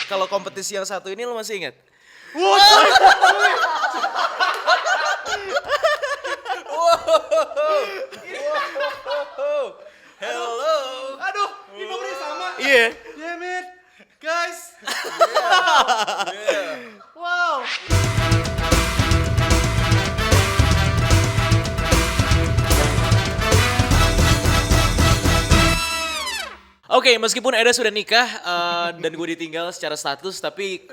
kalau kompetisi yang satu ini lo masih ingat? Hello. Aduh, ini nomornya sama. Iya. Damn it. Guys. Wow. Oke, meskipun Eda sudah nikah dan gue ditinggal secara status, tapi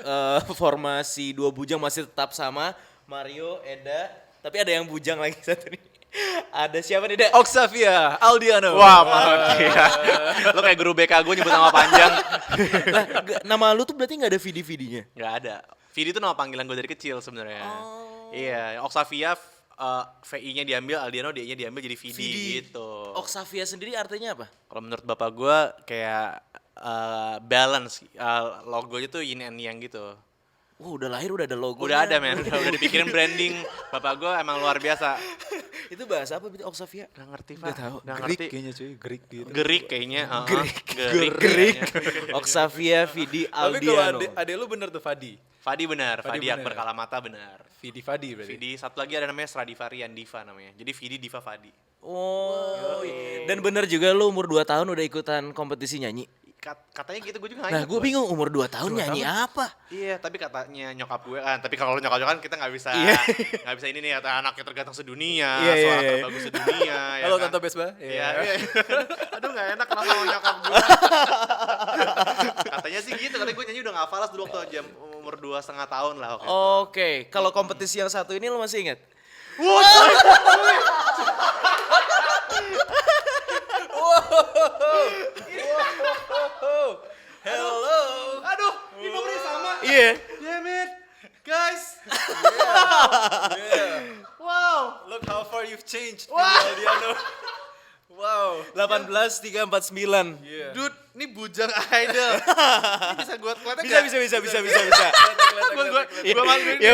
formasi dua bujang masih tetap sama. Mario, Eda, tapi ada yang bujang lagi satu nih. Ada siapa nih, Eda? Oxavia Aldiano. Wah, iya. Lo kayak guru BK gue nyebut nama panjang. Lah, nama lu tuh berarti gak ada VD-VD-nya? Gak ada. Vidi itu nama panggilan gue dari kecil sebenarnya. Iya, Oxavia VI-nya diambil, Aldiano D-nya diambil jadi Vidi gitu. Oxavia sendiri artinya apa? Kalau menurut bapak gue kayak balance, logonya tuh yin and yang gitu. Udah lahir udah ada logo. Udah ada men, udah dipikirin branding. Bapak gue emang luar biasa. Itu bahasa apa berarti Oxavia? Gak ngerti Pak, Nggak tahu. gak Greek ngerti. kayaknya cuy, Greek gitu. Gerik kayaknya. Gerik. Gerik. Oxavia Vidi Tapi kalau Aldiano. adek lu bener tuh Fadi. Fadi benar, Fadi Fadi benar. Akbar Kalamata benar. Fadi berarti. Vidi, satu lagi ada namanya Stradivarian Diva namanya. Jadi Vidi Diva Fadi. Oh. Dan bener juga lu umur 2 tahun udah ikutan kompetisi nyanyi. Katanya gitu, gue juga Nah, gue bingung umur 2 tahun nyanyi apa? Iya, tapi katanya nyokap gue kan. Tapi kalau nyokap kan kita nggak bisa, Iya. nggak bisa ini nih. Kata anaknya terganteng sedunia, Iya, iya, suara iya. terbagus sedunia. ya Halo kan? Tante Besba. Iya. Iya. Aduh nggak enak kenapa sama nyokap gue. Katanya sih gitu. Katanya gue nyanyi udah nggak hafal dulu waktu jam umur 2,5 tahun lah. Oke, kalau kompetisi yang satu ini lo masih ingat? Hello. Aduh, ini nomornya sama. Iya. Damn it, guys. Wow. Look how far you've changed. Aldiano. Wow. 18349. Iya. Dude, ini bujang idol. Ini bisa gue kelihatan Bisa. Gue manggil. Iya,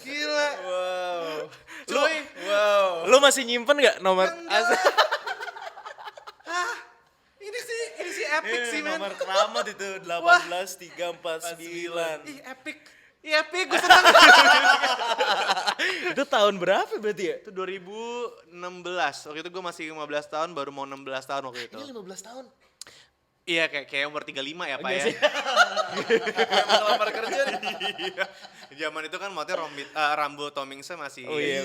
Gila. Wow. Cuy. Wow. Lu masih nyimpen gak nomor? Ini sih epic sih, men. Nomor keramat itu 18349. Ih, epic. Iya, epic. Gue senang. Itu tahun berapa berarti ya? Itu 2016. Waktu itu gue masih 15 tahun, baru mau 16 tahun waktu itu. Ini 15 tahun. Iya, kayak umur 35 ya, Pak ya. Ngelamar kerja nih. Iya. Zaman itu kan maksudnya rambut Tommingsnya masih Oh, iya,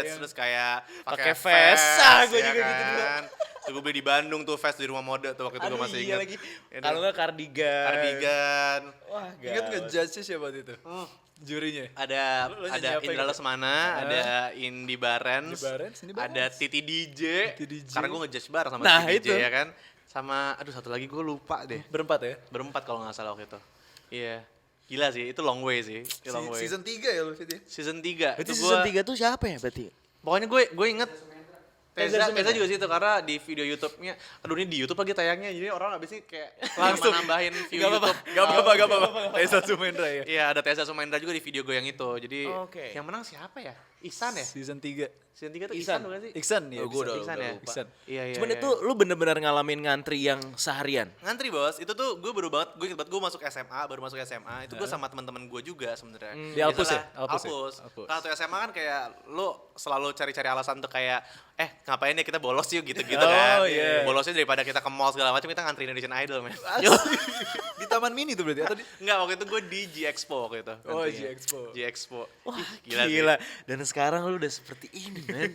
hits, terus kayak Pakai vest. Ah, gue ya juga gitu dulu. kan. Tuh gue beli di Bandung tuh vest di rumah mode tuh waktu itu gue masih ingat. lagi. Ya, Kalau nggak kardigan. Cardigan. Wah, Ingat nge-judge siapa waktu itu? Jurinya. Ada Lu nyanyi ada apa Indra gitu? Lesmana, ada Indi Barens, Indi Barens, Indi Barens. ada Titi DJ. Titi DJ. Karena gue ngejudge bareng sama Nah, Titi DJ itu. ya kan. Sama aduh satu lagi gue lupa deh. Berempat ya? Berempat kalau nggak salah waktu itu. Iya. Gila sih, itu long way sih. Itu long way. Season 3 ya lu Fit ya? Season 3. Berarti itu season gua, 3 tuh siapa ya berarti? Pokoknya gue inget Teza Sumendra. juga situ karena di video YouTube-nya, aduh ini di YouTube lagi tayangnya, jadi orang abis ini kayak Langsung. nambahin view Gak apa-apa, YouTube. gak apa-apa. Teza Sumendra ya? Iya ada Teza Sumendra juga di video gue yang itu, jadi Oke. yang menang siapa ya? Ihsan ya? Season 3. Season 3 tuh Ihsan. Ihsan bukan sih? Iksan ya? Oh, gua udah Ihsan ya? lupa. Iksan. Iya, iya. Cuman iya. itu lu bener-bener ngalamin ngantri yang seharian. Ngantri bos, itu tuh gue baru banget, gue inget banget gue masuk SMA, baru masuk SMA, itu gue sama teman-teman gue juga sebenarnya. Di Alpus ya? Biasalah, Alpus ya? Alpus. Alpus. Kalau tuh SMA kan kayak lu selalu cari-cari alasan tuh kayak, ngapain ya kita bolos yuk gitu-gitu Oh, kan. iya. Bolosnya daripada kita ke mall segala macam, kita ngantri Indonesian Idol men. Di Taman Mini tuh berarti? Atau di... Enggak, waktu itu gue di G-Expo waktu itu. Oh, ngantrinya. G-Expo. G-Expo. Wah, Ih, gila. sih. Dan sekarang lu udah seperti ini, men.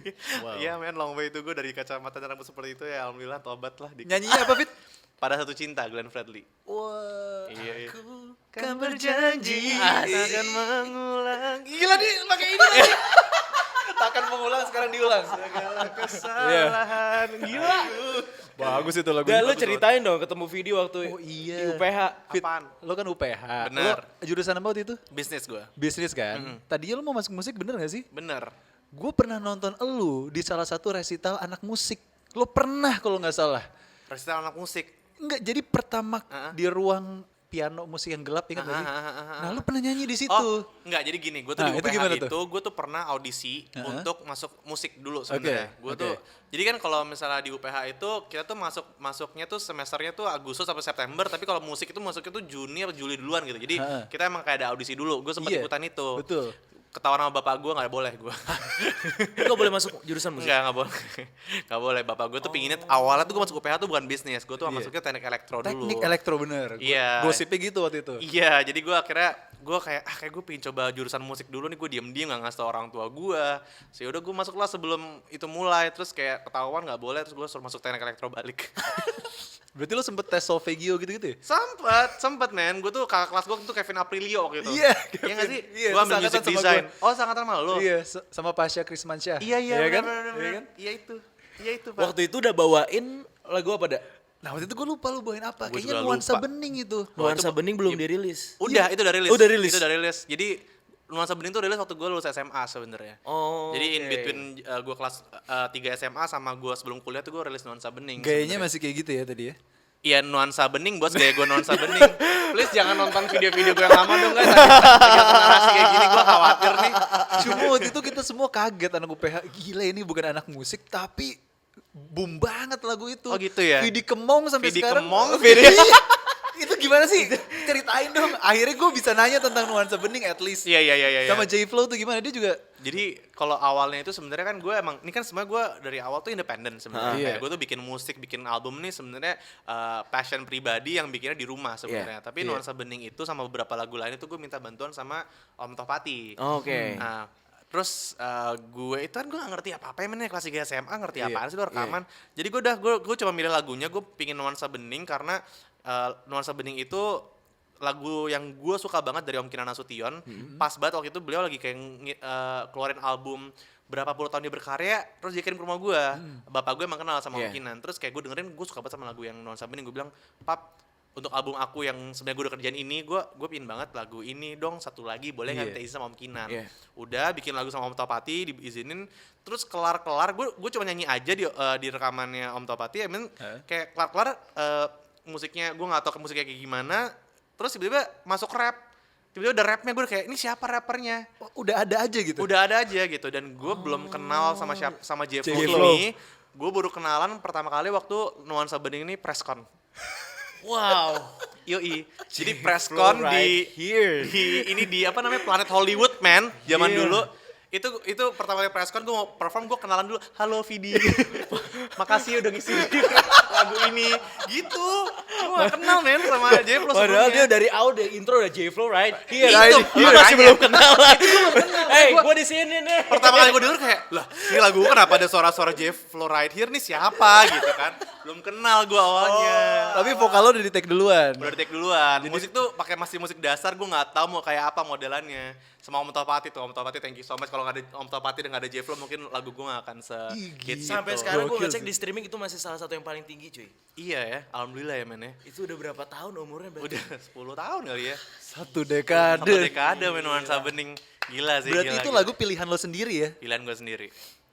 Iya men, long way itu gue dari kacamata dan rambut seperti itu ya alhamdulillah tobat lah. Nyanyinya apa Fit? Pada Satu Cinta, Glenn Fredly. Wah. Iya, iya. Kan berjanji. Akan mengulang Gila nih, pakai ini lagi. Takkan mengulang, sekarang diulang. segala kesalahan. Gila. Bagus itu lagu. Gak, lu ceritain dong ketemu video waktu Oh iya. di UPH. Fit, Apaan? lo kan UPH. Bener. Lo jurusan apa waktu itu? Bisnis gue. Bisnis kan? Tadinya lo mau masuk musik bener gak sih? Bener. Gue pernah nonton elu di salah satu resital anak musik. Lo pernah kalau nggak salah. Resital anak musik. Enggak, jadi pertama di ruang piano musik yang gelap, ingat gak sih? Ah. Nah lu pernah nyanyi di situ. Oh, enggak, jadi gini, gue tuh Nah, di itu UPH gimana itu, tuh? gue tuh pernah audisi untuk masuk musik dulu sebenarnya. Oke, Gue oke. tuh, jadi kan kalau misalnya di UPH itu, kita tuh masuknya tuh semesternya tuh Agustus sampai September, tapi kalau musik itu masuknya tuh Juni atau Juli duluan gitu. Jadi kita emang kayak ada audisi dulu, gue sempat Iya, ikutan itu. betul. Ketahuan sama bapak gue, gak boleh gue. Lu gak boleh masuk jurusan musik? Enggak boleh. Gak boleh, bapak gue tuh pinginnya, awalnya tuh gue masuk UPH tuh bukan bisnis, gue tuh Iya. masuknya teknik elektro dulu. Teknik elektro bener. Iya. Gosipnya gitu waktu itu. Iya, jadi gue akhirnya kayak gue pengen coba jurusan musik dulu nih, gue diem-diem gak ngasih tau orang tua gue. So yaudah gue masuklah sebelum itu mulai, terus kayak ketahuan gak boleh, terus gue suruh masuk teknik elektro balik. Berarti lu sempet tes solfegio gitu-gitu ya? sempet men, gue tuh kakak kelas gue tuh Kevin Aprilio waktu itu. Iya, Iya gak sih? Iya, Gue ambil seangkatan music sama design. gua. Oh, seangkatan sama lo? Iya, sama Pasha Krismansyah. Iya kan? bener. Iya kan? Iya itu Pak. Waktu itu udah bawain lagu apa dah? Nah waktu itu gue lupa lu bawain apa. Gua Kayaknya juga nuansa lupa. bening itu. Nuansa Bening belum dirilis. Udah, itu udah rilis. Oh, udah rilis? Itu udah rilis. Jadi Nuansa Bening tuh rilis waktu gue lulus SMA sebenarnya. Oh, Jadi in oke. between gue kelas 3 SMA sama gue sebelum kuliah tuh gue rilis Nuansa Bening. Gayanya sebenarnya. masih kayak gitu ya tadi ya? Iya, Nuansa Bening, bos, gaya gue Nuansa Bening. Please jangan nonton video-video gue yang lama dong guys. Ada narasi kayak gini, gue khawatir nih. Cuma waktu itu kita semua kaget anak UPH. Gila ini bukan anak musik tapi boom banget lagu itu. Oh gitu ya? Vidi Kemong sampai Vidi sekarang. Kemong? Iya. Itu gimana sih? Ceritain dong. Akhirnya gue bisa nanya tentang Nuansa Bening at least. Iya. Sama J-Flow tuh gimana? Dia juga Jadi kalau awalnya itu sebenarnya kan gue emang, ini kan sebenarnya gue dari awal tuh independen sebenarnya. Iya. Kayak gue tuh bikin musik, bikin album nih sebenarnya passion pribadi yang bikinnya di rumah sebenarnya. Tapi Iya. Nuansa Bening itu sama beberapa lagu lain itu gue minta bantuan sama Om Tohpati. Oke. Nah, terus gue itu kan gue gak ngerti apa-apa ya men, kelas 3 SMA ngerti Iya, apaan sih lo rekaman. Jadi gue cuma milih lagunya, gue pingin Nuansa Bening karena Nuansa Bening itu lagu yang gue suka banget dari Om Kinan Nasution. Pas banget waktu itu beliau lagi kayak keluarin album berapa puluh tahun dia berkarya, terus dia kirim ke rumah gue. Bapak gue emang kenal sama Om Iya. Kinan. Terus kayak gue dengerin, gue suka banget sama lagu yang Nuansa Bening. Gue bilang, "Pap, untuk album aku yang sebenarnya gue udah kerjain ini, gue pingin banget lagu ini dong, satu lagi boleh nggak Iya. minta izin sama Om Kinan." Iya. Udah bikin lagu sama Om Tohpati, diizinin. Terus kelar gue cuma nyanyi aja di rekamannya Om Tohpati. Kayak kelar musiknya gue nggak tahu musiknya kayak gimana. Terus tiba-tiba masuk rap. Tiba-tiba udah rapnya, gue kayak ini siapa rappernya? udah ada aja gitu. Udah ada aja gitu. Dan gue belum kenal sama J-Flow J-Flow. ini. Gue baru kenalan pertama kali waktu Nuansa Bening ini presscon. Wow. Yoi. Jadi presscon right here. di apa namanya Planet Hollywood man zaman Yeah. dulu. Itu pertama kali presscon gue mau perform, gue kenalan dulu, halo Vidi, makasih udah ngisi lagu ini, gitu. Gue gak kenal men sama J-Flow Padahal dia sebelumnya. dari awal dari intro udah J-Flow right here. Itu, Lu masih makanya. belum kenal. Hey, gua di sini nih. Pertama kali gue denger kayak, lah ini lagu gue kenapa ada suara-suara J-Flow right here nih siapa gitu kan. Belum kenal gue awalnya. Tapi vokal lo udah di take duluan. Udah di take duluan. Musik tuh pakai masih musik dasar, gue nggak tahu mau kayak apa modelannya. Sama Om Tohpati tuh, Om Tohpati thank you so much. Kalau nggak ada Om Tohpati dan nggak ada J-Flow mungkin lagu gue nggak akan se-hits Sampai gitu. sekarang gua Gokil ngecek sih. di streaming itu masih salah satu yang paling tinggi cuy. Iya ya, alhamdulillah ya men ya. Itu udah berapa tahun umurnya berarti? Udah 10 tahun kali ya. Satu dekade. Satu dekade men Nuansa Bening. Gila sih. Berarti gila, itu gila. lagu pilihan lo sendiri ya? Pilihan gue sendiri.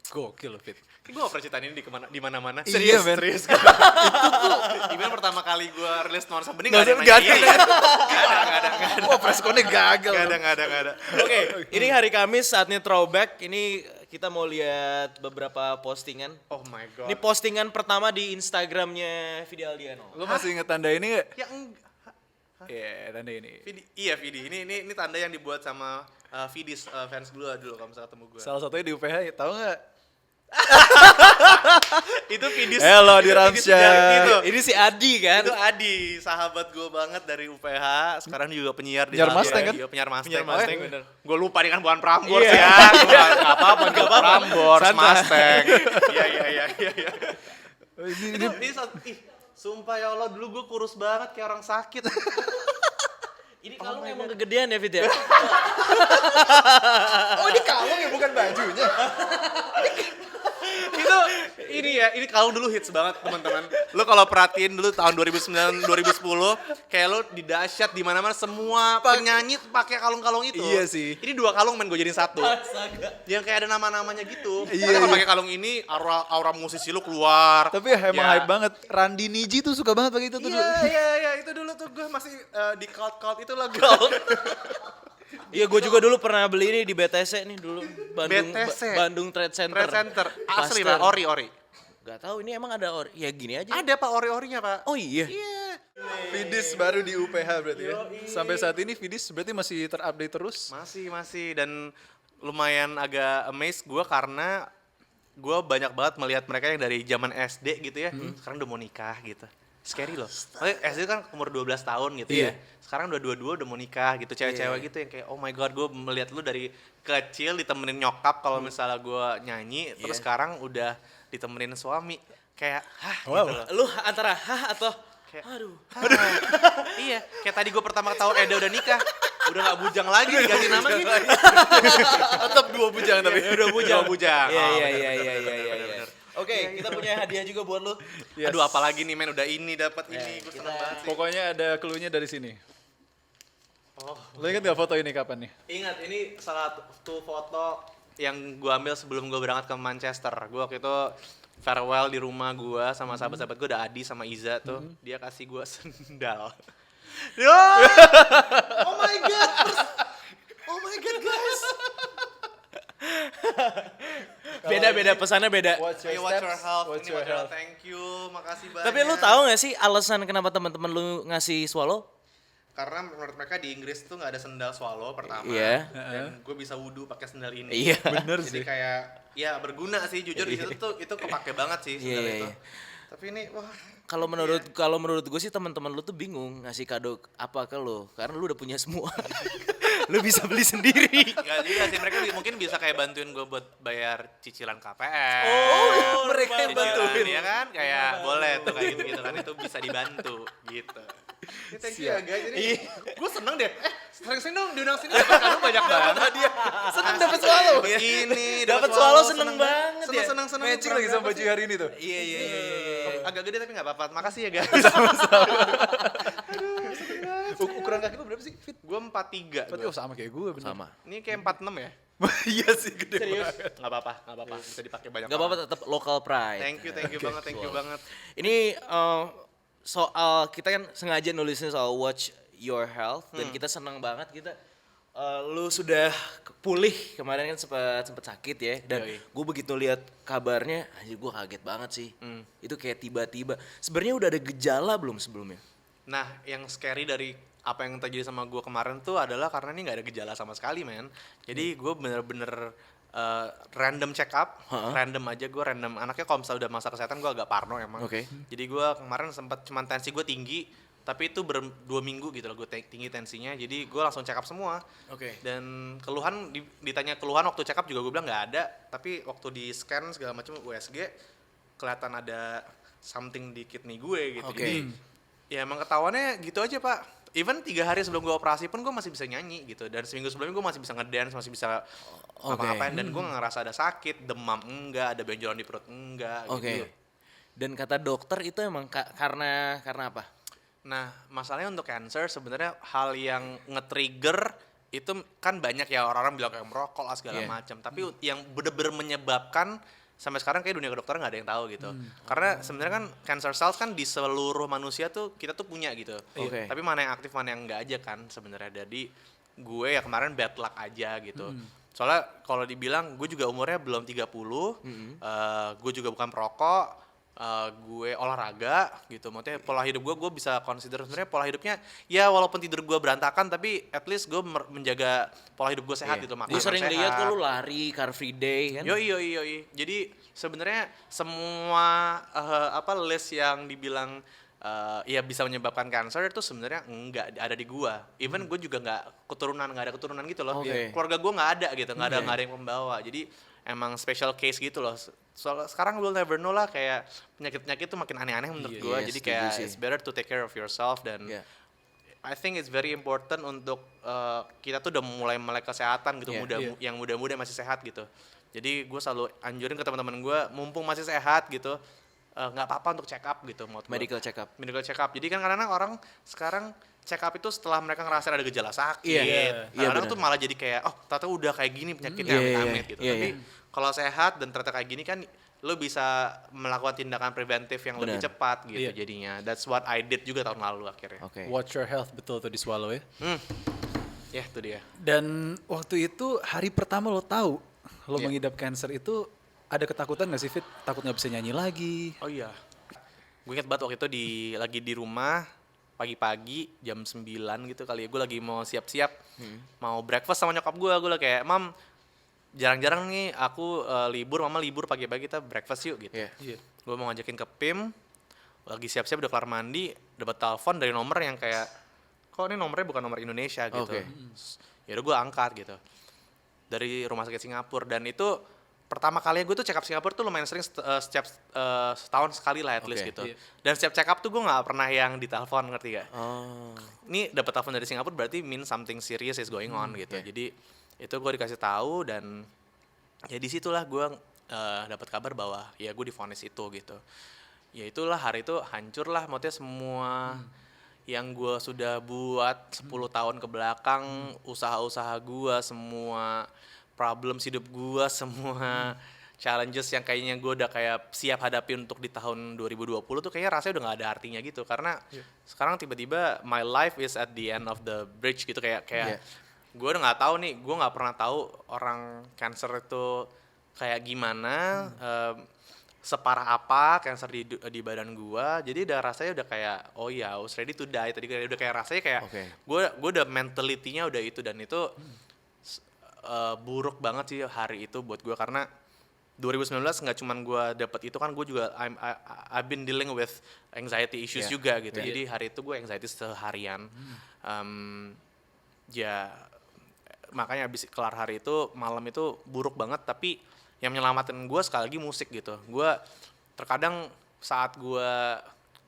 Gokil lo, Fit. Gue gak pernah ceritain ini di mana-mana. Iya, men. Serius. Itu tuh gimana pertama kali gue rilis Nuansa Bening gak ada yang nanya ini kan? Gak ada. Wah, pressconnya gagal. Gak ada. Oke, ini hari Kamis saatnya throwback. Ini kita mau lihat beberapa postingan. Oh my god. Ini postingan pertama di Instagramnya Vidi Aldiano. Lo masih inget tanda ini gak? Ya enggak. Iya, tanda ini. Vidi, iya Vidi. Ini tanda yang dibuat sama Vidi fans dulu kalau misalnya ketemu gue. Salah satunya di UPH, tahu nggak? Itu Vidi. Halo, di itu Vidi Ramsyah. sejati tuh. Ini si Adi kan? Itu Adi, sahabat gue banget dari UPH. Sekarang juga penyiar di Penyiar salah Mustang, satu kan? radio, penyiar Mustang. Penyiar Mustang, bener. Gue lupa nih kan bukan Prambors Iya. ya. Gak apa-apa, gak Prambors, Mustang. Iya. Ih, sumpah ya Allah, dulu gue kurus banget kayak orang sakit. Ini kalung emang kegedean ya Fit ya? Oh, ini kalung ya, bukan bajunya. ini kalung dulu hits banget teman-teman. Lo kalau perhatiin dulu tahun 2009 2010 kayak lo di dahsyat di mana-mana semua penyanyi pakai kalung-kalung itu. Iya sih. Ini 2 kalung gue jadiin 1. Astaga. Yang kayak ada nama-namanya gitu. Iya, Kalau iya. pakai kalung ini aura musisi lo keluar. Tapi emang Ya. hype banget. Randy Niji tuh suka banget pakai itu tuh. Iya, itu dulu tuh gue masih di cult itu lagu. Iya, gue juga dulu pernah beli ini di BTC nih dulu. BTC? Bandung Trade Center. Trade Center. Asli Pasteur. Pak, ori. Gak tahu ini emang ada ya gini aja. Ada Pak ori-orinya Pak. Oh iya. Iya. Vidis baru di UPH berarti ya. Sampai saat ini Vidis berarti masih terupdate terus. Masih dan lumayan agak amazed gue karena gue banyak banget melihat mereka yang dari zaman SD gitu ya, sekarang udah mau nikah gitu. Scary loh. Maksudnya SD kan umur 12 tahun gitu Iya. ya. Sekarang udah 22 udah mau nikah gitu. Cewek-cewek gitu yang kayak oh my god, gue melihat lu dari kecil ditemenin nyokap kalau misalnya gue nyanyi, terus sekarang udah ditemenin suami. Kayak Wow. gitu loh. Lu antara hah atau Kayak, aduh. Iya, kayak tadi gue pertama tahu Eda udah nikah, udah gak bujang lagi diganti namanya. Tetap 2 bujang tapi. Udah bujang. Bujang. Iya Oh, iya bener, iya bener, iya bener, iya bener, iya. bener. Oke, kita punya hadiah juga buat lu. Yes. Aduh, apalagi nih men, udah ini dapat ini, gue seneng kita- banget sih. Pokoknya ada clue-nya dari sini. Oh, Lo inget gak foto ini kapan nih? ingat ini salah satu foto yang gue ambil sebelum gue berangkat ke Manchester. Gue waktu itu farewell di rumah gue sama sahabat-sahabat gue, ada Adi sama Iza tuh. Dia kasih gue sendal. Oh my god, oh my god guys. Beda-beda pesannya beda. Watch Ayo watch your health, ini watch your health. Thank you, makasih banyak. Tapi lu tahu gak sih alasan kenapa teman-teman lu ngasih swallow? Karena menurut mereka di Inggris tuh nggak ada sendal swallow pertama, Iya. dan gue bisa wudhu pakai sendal ini. Iya. Bener Jadi sih. kayak ya berguna sih, jujur di situ tuh itu kepake banget sih Iya, sendal iya, itu. iya. Tapi ini wah, Kalau menurut gue sih teman-teman lu tuh bingung ngasih kado apa ke lu karena lu udah punya semua. Lu bisa beli sendiri. nggak juga sih, mereka mungkin bisa kayak bantuin gue buat bayar cicilan KPR. Oh, mereka yang Cicilan, bantuin. ya kan, kayak boleh tuh kayak gitu kan, itu bisa dibantu gitu. Thank you ya guys, jadi gue seneng deh. Sering-sering dong diundang sini, dapat kado banyak banget dia. Seneng dapat swallow. Ini Dapat swallow seneng banget ya. Seneng. Matching lagi sama baju hari ini tuh. Iya iya iya iya. Agak gede tapi nggak apa-apa. Makasih ya guys. Ukuran kaki lo berapa sih? Fit? Gue 43. Berarti oh sama kayak gue bener. Sama. Ini kayak 46 ya? Iya sih gede banget. Nggak apa-apa. Bisa dipakai banyak. Gak apa-apa tetap local pride. Thank you banget, thank you banget. Ini soal kita kan sengaja nulisnya soal watch your health dan kita senang banget kita lu sudah pulih kemarin kan sempat sakit ya dan Yoi. gue begitu lihat kabarnya anjir gue kaget banget sih. Itu kayak tiba-tiba. Sebenarnya udah ada gejala belum sebelumnya? Nah, yang scary dari apa yang terjadi sama gue kemarin tuh adalah karena ini nggak ada gejala sama sekali, men. Jadi gue bener-bener random check up, random aja gue random. Anaknya kalau misalnya udah masa kesehatan gue agak parno emang. Oke. Jadi gue kemarin sempat cuman tensi gue tinggi, tapi itu 2 minggu gitu loh gue tinggi tensinya. Jadi gue langsung check up semua. Oke. Dan keluhan ditanya keluhan waktu check up juga gue bilang nggak ada, tapi waktu di scan segala macam USG kelihatan ada something di kidney gue gitu. Oke. Jadi ya emang ketahuannya gitu aja Pak. Even 3 hari sebelum gue operasi pun gue masih bisa nyanyi gitu, dan seminggu sebelumnya gue masih bisa ngedance, masih bisa apa-apain, dan gue nggak ngerasa ada sakit, demam enggak, ada benjolan di perut enggak Oke. gitu. Dan kata dokter itu emang karena apa? Nah, masalahnya untuk cancer sebenarnya hal yang nge-trigger itu kan banyak ya, orang-orang bilang kayak merokok lah segala Iya. macam. Tapi yang bener-bener menyebabkan sampai sekarang kayak dunia kedokteran nggak ada yang tahu gitu. Karena sebenarnya kan cancer cells kan di seluruh manusia tuh kita tuh punya gitu. Oke. Tapi mana yang aktif mana yang enggak aja kan sebenarnya. Jadi gue ya kemarin bad luck aja gitu. Soalnya kalau dibilang gue juga umurnya belum 30, gue juga bukan perokok, gue olahraga gitu, maksudnya pola hidup gue bisa consider sebenarnya pola hidupnya ya walaupun tidur gue berantakan tapi at least gue menjaga pola hidup gue sehat gitu, makanan Gue sering sehat. lihat kok lu lari car free day kan? Yoi. Jadi sebenarnya semua list yang dibilang ya bisa menyebabkan kanker itu sebenarnya enggak ada di gua. Even gue juga nggak ada keturunan gitu loh. Oke. Keluarga gua nggak ada gitu, nggak ada yang membawa. Jadi emang special case gitu loh. Soalnya sekarang we'll never know lah, kayak penyakit tuh makin aneh-aneh menurut Iya, gua. iya, Jadi setuju kayak sih. it's better to take care of yourself, dan Iya. I think it's very important untuk kita tuh udah mulai melek kesehatan gitu, Iya, yang muda-muda masih sehat gitu. Jadi gue selalu anjurin ke teman-teman gue, mumpung masih sehat gitu, nggak apa-apa untuk check up gitu. Medical check up. Medical check up. Jadi kan kadang-kadang orang sekarang check up itu setelah mereka ngerasain ada gejala sakit. Iya, Kadang-kadang benar. tuh malah jadi kayak, oh ternyata udah kayak gini penyakitnya, Iya, amit-amit gitu. iya, Tapi iya. kalau sehat dan ternyata kayak gini kan, lo bisa melakukan tindakan preventif yang lebih Benar. cepat gitu Iya. jadinya. That's what I did juga tahun lalu akhirnya. Oke. Watch your health, betul tuh di Swallow ya. Ya itu dia. Dan waktu itu hari pertama lo tahu lo Iya. mengidap cancer itu ada ketakutan gak sih Fit? Takut gak bisa nyanyi lagi? Oh iya. Gue inget banget waktu itu lagi di rumah pagi-pagi jam 9 gitu kali ya. Gue lagi mau siap-siap mau breakfast sama nyokap gue. Gue lagi kayak, "Mam, jarang-jarang nih aku libur, mama libur pagi-pagi kita breakfast yuk," gitu. Iya. Iya. Gue mau ngajakin ke PIM, lagi siap-siap udah kelar mandi, dapat telepon dari nomor yang kayak, kok ini nomornya bukan nomor Indonesia gitu. Oke. Ya udah gue angkat gitu. Dari rumah sakit Singapura, dan itu pertama kali gue tuh check up Singapura tuh lumayan sering setiap setahun sekali lah at least Oke. gitu. Iya. Dan setiap check up tuh gue nggak pernah yang ditelepon, ngerti gak? Oh. Ini dapat telepon dari Singapura berarti mean something serious is going on gitu. iya. Jadi itu gue dikasih tahu, dan ya disitulah gue dapat kabar bahwa ya gue divonis itu gitu. Ya itulah hari itu hancur lah, maksudnya semua yang gue sudah buat 10 tahun ke belakang, usaha-usaha gue, semua problem hidup gue, semua challenges yang kayaknya gue udah kayak siap hadapi untuk di tahun 2020 tuh kayaknya rasanya udah gak ada artinya gitu. Karena sekarang tiba-tiba my life is at the end of the bridge gitu, kayak Iya. gue udah nggak tahu nih, gue nggak pernah tahu orang cancer itu kayak gimana, separah apa cancer di badan gue. Jadi udah rasanya udah kayak, oh ya, I was ready to die tadi, udah kayak rasanya kayak Oke. gue udah mentality-nya udah itu, dan itu buruk banget sih hari itu buat gue, karena 2019 nggak cuman gue dapet itu kan, gue juga I've been dealing with anxiety issues Iya, juga gitu. iya. Jadi hari itu gue anxiety seharian. Ya makanya abis kelar hari itu, malam itu buruk banget, tapi yang menyelamatkan gue sekali lagi musik gitu. Gue terkadang saat gue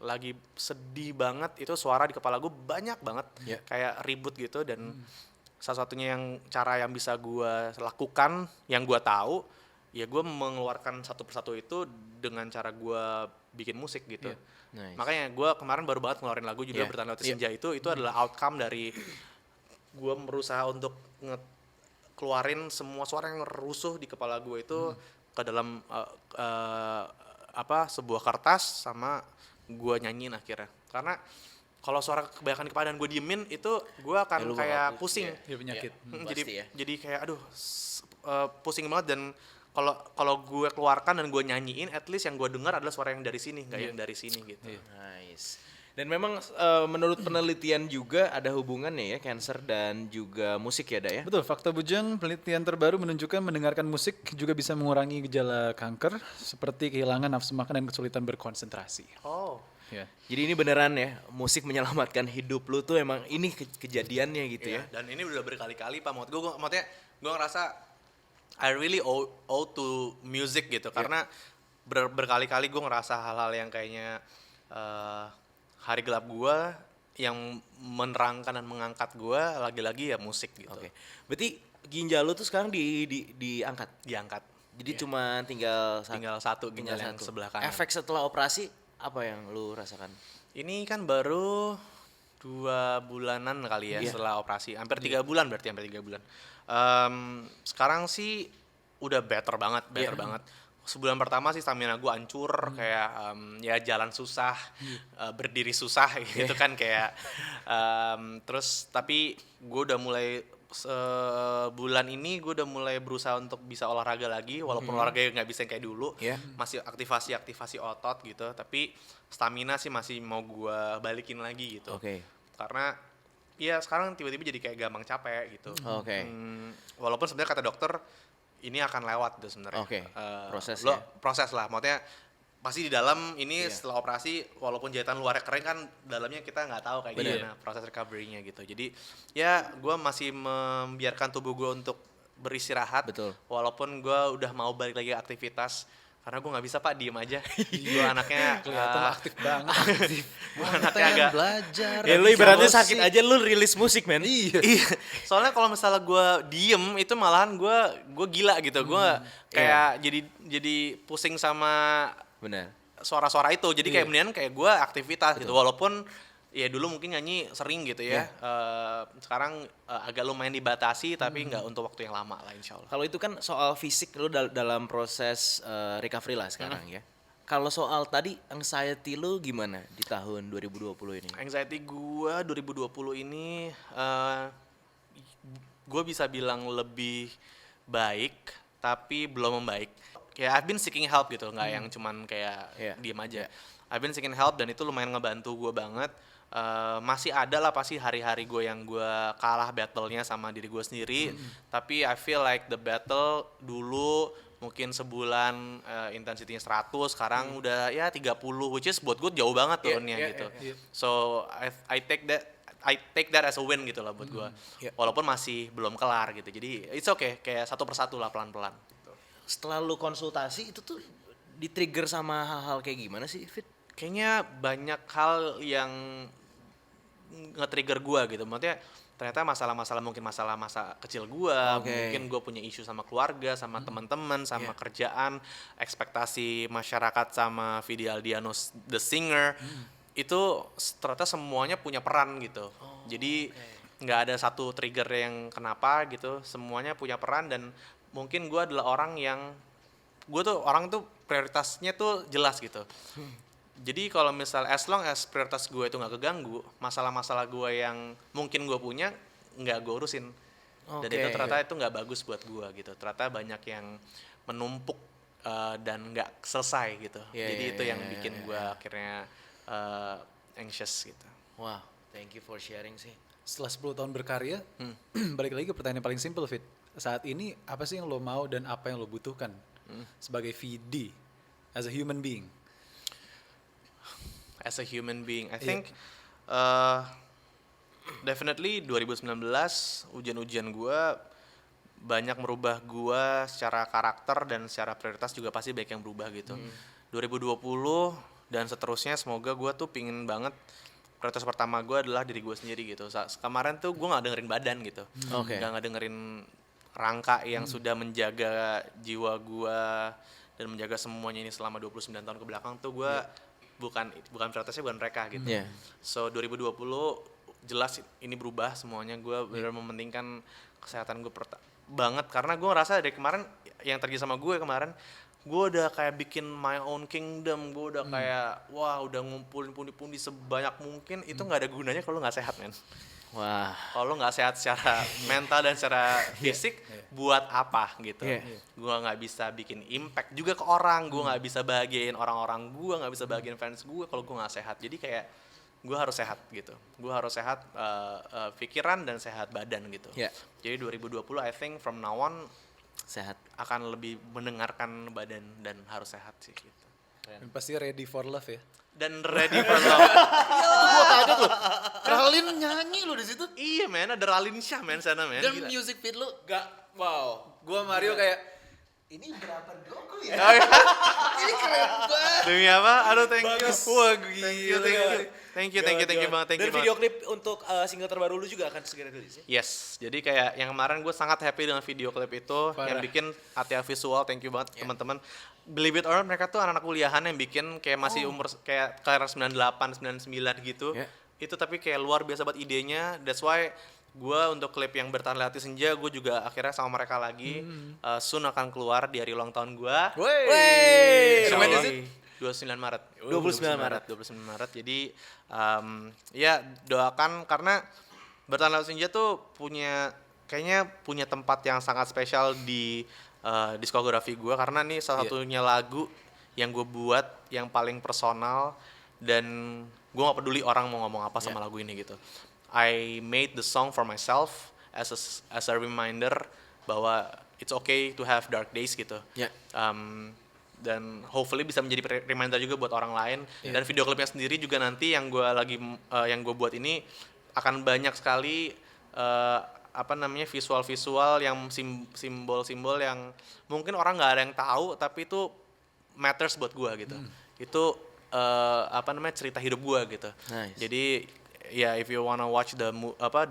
lagi sedih banget, itu suara di kepala gue banyak banget, Yeah. kayak ribut gitu, dan salah satunya yang cara yang bisa gue lakukan, yang gue tahu, ya gue mengeluarkan satu persatu itu dengan cara gue bikin musik gitu. Nice. Makanya gue kemarin baru banget ngeluarin lagu judulnya Yeah. Bertanda Roti Senja. Itu adalah outcome dari gue berusaha untuk keluarin semua suara yang rusuh di kepala gue itu ke dalam sebuah kertas, sama gue nyanyiin akhirnya. Karena kalau suara kebanyakan di kepala dan gue diemin itu, gue akan lu bakal kayak pusing. Dia penyakit. Jadi Pasti ya. jadi kayak aduh pusing banget. Dan kalau gue keluarkan dan gue nyanyiin, at least yang gue dengar adalah suara yang dari sini, nggak yang dari sini gitu. Nice. Dan memang menurut penelitian juga ada hubungannya ya, cancer dan juga musik ya, Da ya? Betul, fakta bujang penelitian terbaru menunjukkan mendengarkan musik juga bisa mengurangi gejala kanker seperti kehilangan nafsu makan dan kesulitan berkonsentrasi. Oh. Ya. Jadi ini beneran ya, musik menyelamatkan hidup lu tuh, emang ini kejadiannya gitu Iya, ya. dan ini udah berkali-kali Pak. Maksudnya gue ngerasa I really owe to music gitu, karena berkali-kali gue ngerasa hal-hal yang kayaknya hari gelap gue, yang menerangkan dan mengangkat gue lagi-lagi ya musik gitu. Oke. Berarti ginjal lu tuh sekarang diangkat. Diangkat. Jadi cuma tinggal Tinggal satu ginjal yang sebelah kanan. Efek setelah operasi apa yang lu rasakan? Ini kan baru 2 bulanan kali ya Iya. setelah operasi. Hampir 3 bulan berarti, hampir 3 bulan. Sekarang sih udah better banget. Sebulan pertama sih stamina gue hancur, kayak ya jalan susah, berdiri susah gitu kan, kayak terus tapi gue udah mulai sebulan ini gue udah mulai berusaha untuk bisa olahraga lagi, walaupun olahraga nggak bisa yang kayak dulu, Iya. masih aktivasi otot gitu, tapi stamina sih masih mau gue balikin lagi gitu. Oke. Karena ya sekarang tiba-tiba jadi kayak gampang capek gitu. Oke. Walaupun sebenarnya kata dokter ini akan lewat tuh sebenarnya. Oke, proses lo ya. proses lah, maksudnya pasti di dalam ini Iya. setelah operasi, walaupun jahitan luarnya kering kan, dalamnya kita nggak tahu kayak Bener. gimana proses recovery-nya gitu. Jadi ya gue masih membiarkan tubuh gue untuk beristirahat. Betul. Walaupun gue udah mau balik lagi aktivitas, Karena gue nggak bisa Pak diem aja. Gue anaknya Kelihatan lo aktif banget. gue anaknya agak belajar. Ya lu ibaratnya sakit aja lu rilis musik men. Iya. iya. Soalnya kalau misalnya gue diem itu malahan gue gila gitu. Gue kayak jadi pusing sama Benar. suara-suara itu. Jadi kayak mendingan kayak gue aktivitas gitu. Walaupun ya dulu mungkin nyanyi sering gitu ya. Sekarang agak lumayan dibatasi tapi nggak untuk waktu yang lama lah insya Allah. Kalau itu kan soal fisik lu dalam proses recovery lah sekarang ya. Kalau soal tadi anxiety lu gimana di tahun 2020 ini? Anxiety gue 2020 ini gue bisa bilang lebih baik tapi belum membaik. Kayak I've been seeking help gitu, nggak yang cuman kayak diem aja. I've been seeking help dan itu lumayan ngebantu gue banget. Masih ada lah pasti hari-hari gue yang gue kalah battle-nya sama diri gue sendiri. Tapi I feel like the battle dulu mungkin sebulan intensity-nya 100, sekarang udah ya 30, which is buat gue jauh banget turunnya gitu. So I take that as a win gitu lah buat gue. Walaupun masih belum kelar gitu. Jadi it's okay, kayak satu persatu lah pelan-pelan. Setelah lu konsultasi itu tuh di-trigger sama hal-hal kayak gimana sih, Fit? Kayaknya banyak hal yang nge-trigger gue gitu. Maksudnya ternyata masalah-masalah mungkin masalah masa kecil gue, mungkin gue punya isu sama keluarga, sama teman-teman, sama kerjaan, ekspektasi masyarakat sama Vidi Aldiano the singer, itu ternyata semuanya punya peran gitu. Jadi nggak ada satu trigger yang kenapa gitu, semuanya punya peran dan mungkin gue adalah orang tuh prioritasnya tuh jelas gitu. Jadi kalau misal as long as prioritas gue itu nggak keganggu, masalah-masalah gue yang mungkin gue punya nggak gue urusin. Dan itu ternyata itu nggak bagus buat gue gitu. Ternyata banyak yang menumpuk dan nggak selesai gitu. Jadi itu yang bikin gue akhirnya anxious gitu. Wow, thank you for sharing sih. Setelah 10 tahun berkarya, balik lagi ke pertanyaan paling simple, Fit. Saat ini apa sih yang lo mau dan apa yang lo butuhkan sebagai VD as a human being? As a human being, I think definitely 2019 ujian-ujian gue banyak merubah gue secara karakter dan secara prioritas juga pasti banyak yang berubah gitu. 2020 dan seterusnya semoga gue tuh pingin banget prioritas pertama gue adalah diri gue sendiri gitu. Kemarin tuh gue nggak dengerin badan gitu, nggak dengerin rangka yang sudah menjaga jiwa gue dan menjaga semuanya ini selama 29 tahun ke belakang tuh gue bukan prioritasnya bukan mereka gitu. So 2020 jelas ini berubah semuanya. Gue benar mementingkan kesehatan gue banget karena gue ngerasa dari kemarin yang terjadi sama gue kemarin, gue udah kayak bikin my own kingdom. Gue udah kayak wah udah ngumpulin pundi-pundi sebanyak mungkin. Itu nggak ada gunanya kalau nggak sehat men. Wah. Kalau nggak sehat secara mental dan secara fisik, buat apa gitu? Gue nggak bisa bikin impact juga ke orang, gue nggak bisa bahagiain orang-orang gue, nggak bisa bahagiain fans gue kalau gue nggak sehat. Jadi kayak gue harus sehat gitu. Gue harus sehat pikiran dan sehat badan gitu. Jadi 2020 I think from now on Sehat. akan lebih mendengarkan badan dan harus sehat sih gitu. Dan pasti ready for love ya. Dan ready for love. Gue kaget loh. Ralin nyanyi lo di situ. Iya men, ada Ralin Shah men sana men. Dan Gila. music feed lo gak wow. Gue Mario kayak ini berapa doku ya? Ini keren banget. Demi apa? Aduh thank you. Wah gila. Thank you banget. Dan video klip untuk single terbaru lu juga akan segera rilis ya? Yes, jadi kayak yang kemarin gue sangat happy dengan video klip itu. Yang bikin Atia Visual, thank you banget teman-teman. Believe it or not, mereka tuh anak-anak kuliahan yang bikin kayak masih umur kayak kelas 98, 99 gitu. Itu tapi kayak luar biasa banget idenya. That's why gue untuk klip yang Bertahan Hati Senja, gue juga akhirnya sama mereka lagi. Soon akan keluar di hari ulang tahun gue. Wey. Insya When Allah. is it? 29 Maret. 29 Maret. 29 Maret. Jadi ya doakan karena Bertahan Hati Senja tuh kayaknya punya tempat yang sangat spesial di diskografi gue karena nih salah satunya lagu yang gue buat yang paling personal dan gue gak peduli orang mau ngomong apa sama lagu ini gitu. I made the song for myself as a reminder bahwa it's okay to have dark days gitu. Dan hopefully bisa menjadi reminder juga buat orang lain. Dan video klipnya sendiri juga nanti yang gue buat ini akan banyak sekali visual-visual yang simbol-simbol yang mungkin orang nggak ada yang tahu tapi itu matters buat gue gitu. Itu cerita hidup gue gitu. Nice. Jadi ya if you wanna watch the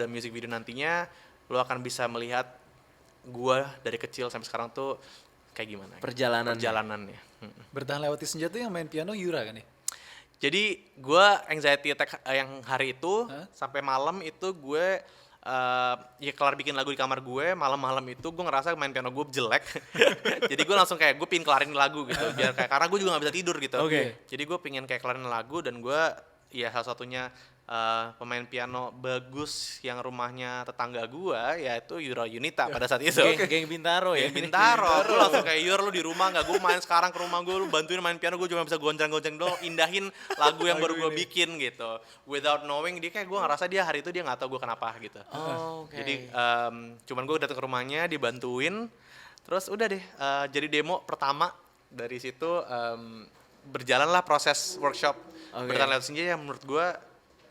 music video nantinya, lo akan bisa melihat gue dari kecil sampai sekarang tuh kayak gimana. Perjalanannya. Bertahan lewati senja tuh yang main piano Yura kan ya? Jadi gue anxiety attack yang hari itu sampai malam itu gue ya kelar bikin lagu di kamar gue, malam-malam itu gue ngerasa main piano gue jelek. Jadi gue langsung kayak gue pingin kelarin lagu gitu biar kayak, karena gue juga gak bisa tidur gitu. Jadi gue pingin kayak kelarin lagu, dan gue ya salah satunya pemain piano bagus yang rumahnya tetangga gue yaitu Yura Yunita pada saat itu. Geng Bintaro ya. Bintaro, gue langsung kayak Yur, lu di rumah nggak, gue main sekarang ke rumah gue, lu bantuin main piano, gue cuma bisa gonceng-gonceng doang, indahin lagu yang baru gue bikin gitu. Without knowing, dia kayak gue ngerasa dia hari itu dia nggak tahu gue kenapa gitu. Jadi cuman gue datang ke rumahnya, dibantuin, terus udah deh jadi demo pertama. Dari situ berjalanlah proses workshop Bertahan Lewat Senja yang menurut gue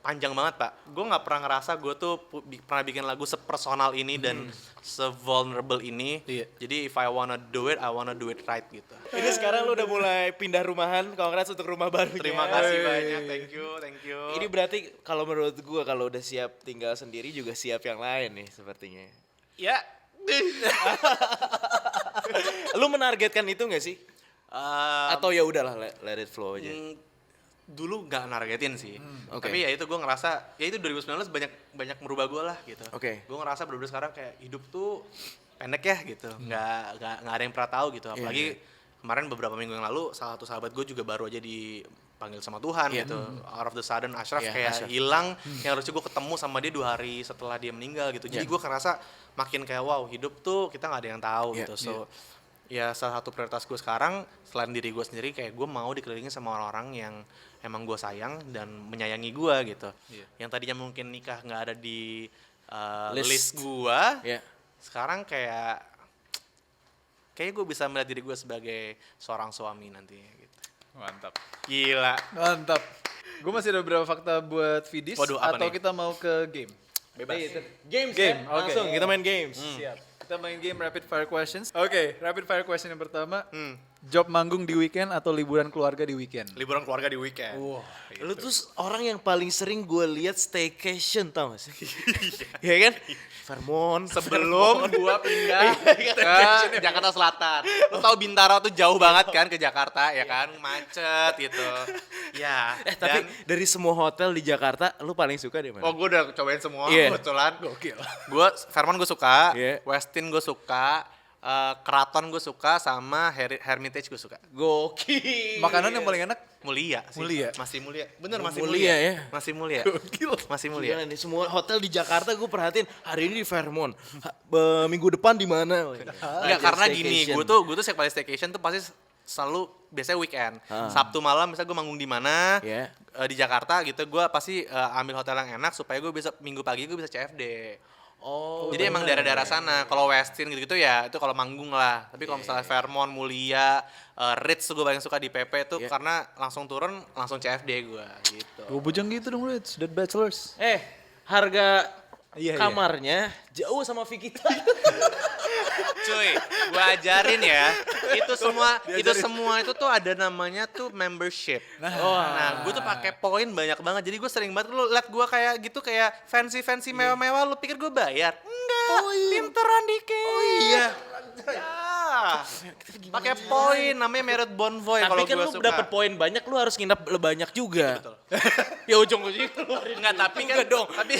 panjang banget, Pak. Gue nggak pernah ngerasa gue tuh pernah bikin lagu sepersonal ini dan se-vulnerable ini. Jadi if I wanna do it right gitu. Ini sekarang lu udah mulai pindah rumahan, congrats untuk rumah barunya. Terima kasih banyak, thank you. Ini berarti kalau menurut gua kalau udah siap tinggal sendiri juga siap yang lain nih sepertinya. Ya. Lu menargetkan itu nggak sih? Atau ya udahlah let it flow aja. Dulu nggak nargetin sih, tapi ya itu gue ngerasa ya itu 2019 banyak merubah gue lah gitu. Gue ngerasa bener-bener sekarang kayak hidup tuh pendek ya gitu, nggak ada yang pernah tahu gitu. Apalagi kemarin beberapa minggu yang lalu salah satu sahabat gue juga baru aja dipanggil sama Tuhan gitu. Out of the sudden Ashraf kayak hilang, yang harusnya gue ketemu sama dia 2 hari setelah dia meninggal gitu. Jadi gue ngerasa makin kayak wow, hidup tuh kita nggak ada yang tahu gitu. So ya salah satu prioritas gue sekarang selain diri gue sendiri, kayak gue mau dikelilingi sama orang-orang yang emang gue sayang dan menyayangi gue gitu. Yang tadinya mungkin nikah nggak ada di list gue, sekarang kayaknya gue bisa melihat diri gue sebagai seorang suami nantinya gitu. Mantap. Gila. Mantap. Gue masih ada beberapa fakta buat Vidis. Waduh, apa atau nih? kita mau ke game? Bebas. Games Game, ya? Langsung kita main games. Siap. Kita main game rapid fire questions. Oke, rapid fire question yang pertama. Job manggung di weekend atau liburan keluarga di weekend? Liburan keluarga di weekend. Wah. Lu tuh orang yang paling sering gue lihat staycation, tau gak sih? Iya kan? Vermont. Sebelum gua pindah ke Jakarta Selatan. Lu tahu Bintaro tuh jauh banget kan ke Jakarta ya kan, macet gitu. Ya. Tapi dari semua hotel di Jakarta, lu paling suka di mana? Oh, gue udah cobain semua kebetulan. Gokil. Gue Fairmont gue suka, Iya. Westin gue suka, Keraton gue suka, sama Hermitage gue suka. Gokil. Makanan yang paling enak? Mulia sih. Mulia. Masih mulia. Bener, masih Mulia mulia. ya? Masih mulia. Gokil. Masih mulia. Gila nih, semua hotel di Jakarta gue perhatiin hari ini di Fairmont. Minggu depan di mana? Enggak, karena gini, gue tuh setiap kali staycation tuh pasti selalu biasanya weekend. Sabtu malam misalnya gue manggung di mana, di Jakarta gitu, gue pasti ambil hotel yang enak supaya gue bisa minggu pagi gue bisa CFD. Oh, jadi emang daerah-daerah sana. Kalau Westin gitu-gitu ya itu kalau manggung lah. Tapi kalau misalnya Fairmont, Mulia, Ritz gue paling suka di PP tuh karena langsung turun langsung CFD gue gitu. Gue bujang gitu dong, Rich. Dead Bachelors. Harga Iya, kamarnya jauh sama Vikita. Cuy, gue ajarin ya. Itu semua itu tuh ada namanya tuh membership. Nah, gue tuh pakai poin banyak banget. Jadi gue sering banget lu liat gue kayak gitu, kayak fancy mewah-mewah, lu pikir gue bayar? Enggak. Pinteran dikit. Oh iya. Pakai poin namanya Merit Bonvoy kalau Tapi kan gue lu suka. dapet poin banyak, lu harus nginep banyak juga. Betul. Ya ujung-ujungnya keluarin. Enggak, tapi kan dong. Tapi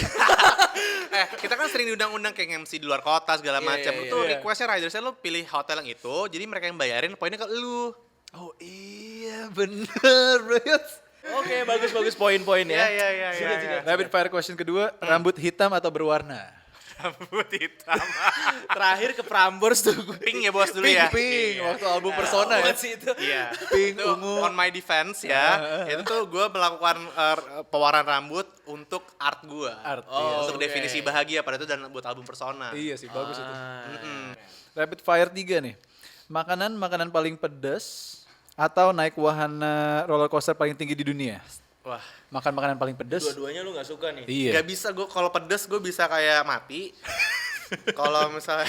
kita kan sering diundang-undang kayak MC di luar kota segala macam. Itu requestnya ridersnya lu pilih hotel yang itu, jadi mereka yang bayarin poinnya ke lu. Oh iya, bener, Rich. Oke, bagus poin-poin ya. Iya. Rapid fire question kedua, rambut hitam atau berwarna? Rambut hitam. Terakhir ke Prambors tuh gue. Pink ya bos dulu ya. Pink, Iya. waktu album Persona ya. Sih itu. Iya. Pink, Itu ungu. on my defense ya. Itu tuh gue melakukan pewarnaan rambut untuk art gue. Untuk definisi bahagia pada itu dan buat album Persona. Iya sih, bagus itu. Rapid fire 3 nih. Makanan paling pedas atau naik wahana roller coaster paling tinggi di dunia? Wah. Makan makanan paling pedas? Dua-duanya lu gak suka nih. Iya. Gak bisa gue kalau pedes gue bisa kayak mati. Kalau misalnya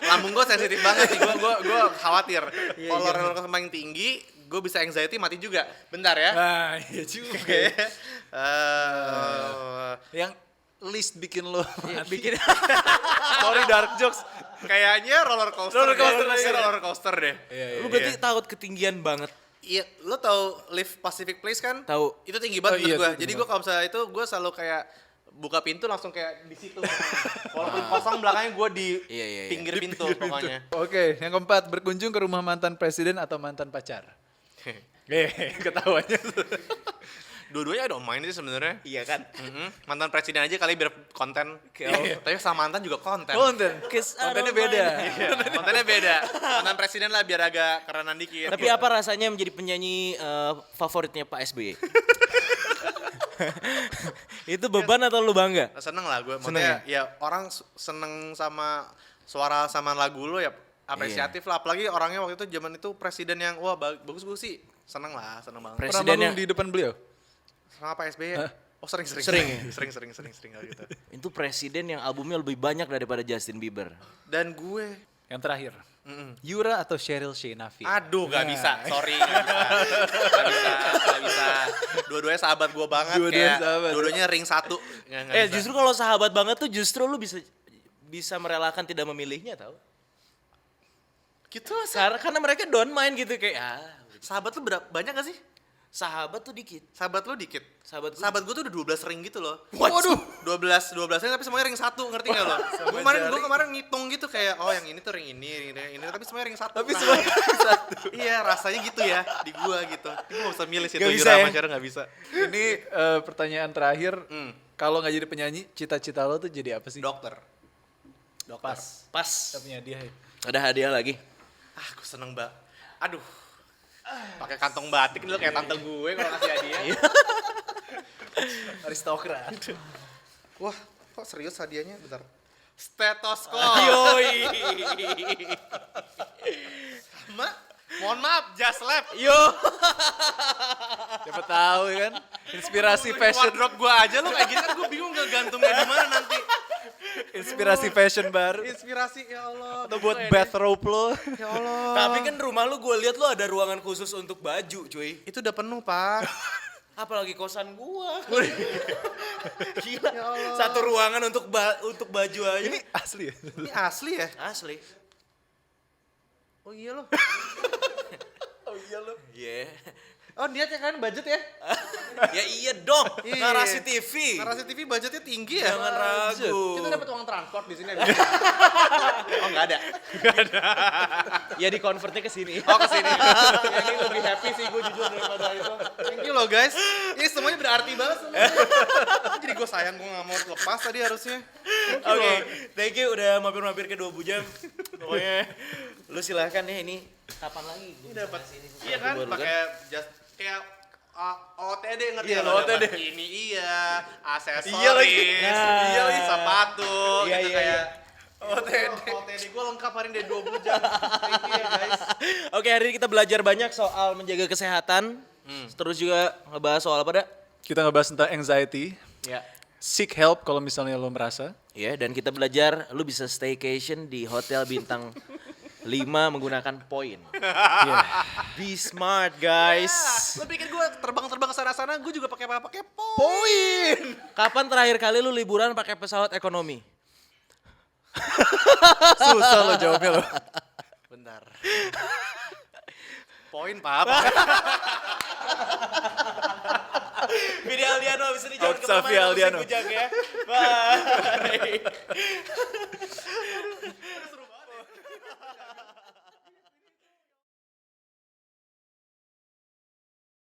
lambung gue sensitif banget nih, gue khawatir. Kalau roller coaster makin tinggi, gue bisa anxiety mati juga. Bentar ya. Nah, iya juga. Yang least bikin lo Bikin sorry dark jokes. Kayaknya roller coaster deh. lu berarti takut ketinggian banget. Iya, lo tau Live Pacific Place kan? Tahu. Itu tinggi banget Oh, iya, menurut gue. itu Jadi tinggi gue kalau misalnya itu gue selalu kayak buka pintu langsung kayak di situ. Walaupun kosong belakangnya gue di Iya. pinggir pintu pokoknya. Oke, yang keempat, berkunjung ke rumah mantan presiden atau mantan pacar. Ketawanya. Dua-duanya I don't mind sih sebenarnya. Iya kan? Mantan presiden aja kali biar konten. Tapi sama mantan juga konten. Kontennya beda. Iya, kontennya beda. Mantan presiden lah biar agak kerenan dikit. Tapi apa rasanya menjadi penyanyi favoritnya Pak SBY? Itu beban atau lu bangga? Seneng lah gue. Seneng Maksudnya ya orang seneng sama suara sama lagu lo ya apresiatif lah. Apalagi orangnya waktu itu zaman itu presiden yang wah bagus sih. Seneng lah, seneng banget. Pernah Presidennya- manggung di depan beliau? Sama Pak SBY ya? Oh sering. Sering. Sering gitu. Itu presiden yang albumnya lebih banyak daripada Justin Bieber. Dan gue, Yang terakhir, Yura atau Cheryl Sheinafia? aduh gak bisa, sorry gak bisa. Dua-duanya sahabat gue banget, Dua-duanya kayak sahabat. dua-duanya ring satu. Nggak bisa. Justru kalau sahabat banget tuh justru lu bisa merelakan tidak memilihnya tau. Gitu, Karena mereka don't mind gitu kayak sahabat lu banyak gak sih? sahabat tuh dikit. Sahabat lu dikit. Sahabat Gue tuh udah 12 ring gitu loh. Waduh. 12 ring tapi semuanya ring satu, ngerti gak lo? Gue kemarin ngitung gitu kayak oh yang ini tuh ring ini tapi semuanya ring satu. Tapi semuanya ring satu. Iya, rasanya gitu ya di gua gitu. Gue gak bisa milih sih Gak tuh bisa Yura ya? sama Cheryl gak bisa. Ini pertanyaan terakhir. Kalau nggak jadi penyanyi, cita-cita lo tuh jadi apa sih? Dokter. Pas. Pas. Kita punya dia. Ada hadiah lagi. Aku seneng mbak. Aduh. Pakai kantong batik dulu kayak tante gue kalau ngasih hadiah. Aristokrat. Wah, kok serius hadiahnya? Bentar. Stetoskop. Yoi. Ma, mohon maaf, just lab. Yo. Siapa tahu ya kan? Inspirasi fashion. Wardrobe gue aja lo kayak gini kan gue bingung ngegantungnya di mana nanti. Inspirasi fashion baru. Inspirasi ya Allah. Atau buat bathrobe lo. Ya Allah. Tapi kan rumah lu gue lihat lu ada ruangan khusus untuk baju, cuy. Itu udah penuh, Pak. Apalagi kosan gua. Gila. Ya Allah. Satu ruangan untuk baju aja. Ini asli ya? Ini asli ya? Asli. Oh iya loh. Oh iya lo. Iya. Oh niatnya kan budget ya? Ya iya dong. Iya. Narasi TV. Narasi TV budgetnya tinggi ya? Jangan ragu. Kita dapat uang transport di sini. Oh nggak ada. Ya di convertnya ke sini. Oh kesini. Ya, ini lebih happy sih gue jujur daripada itu. Thank you loh guys. Ini semuanya berarti banget semuanya. Jadi gue sayang gue nggak mau lepas tadi harusnya. Oke, thank you udah mampir-mampir ke 2 bujang. Pokoknya lu silahkan ya ini kapan lagi? Ini Dapat. Iya kan pakai just kayak OTD ngerti Iya, ya lo? OTD. Dapat ini iya, aksesoris, Iya lagi. Nah. iya lagi sepatu, Iya, gitu iya, kayak OTD. OTD gue lengkap hari ini dari 2 bujang. Thank you ya guys. Oke, hari ini kita belajar banyak soal menjaga kesehatan. Terus juga ngebahas soal apa, dah? Kita ngebahas tentang anxiety. Ya. Seek help kalau misalnya lo merasa. Ya, dan kita belajar lu bisa staycation di hotel bintang 5 menggunakan poin. Iya. Be smart, guys. Lo pikir gue terbang-terbang ke sana-sana, gue juga pakai Poin. Kapan terakhir kali lu liburan pakai pesawat ekonomi? Susah lo jawabnya lo. Bentar. Poin, Pak. Video Aldiano bisa dijawab Xavi Aldiano. ya. Bye.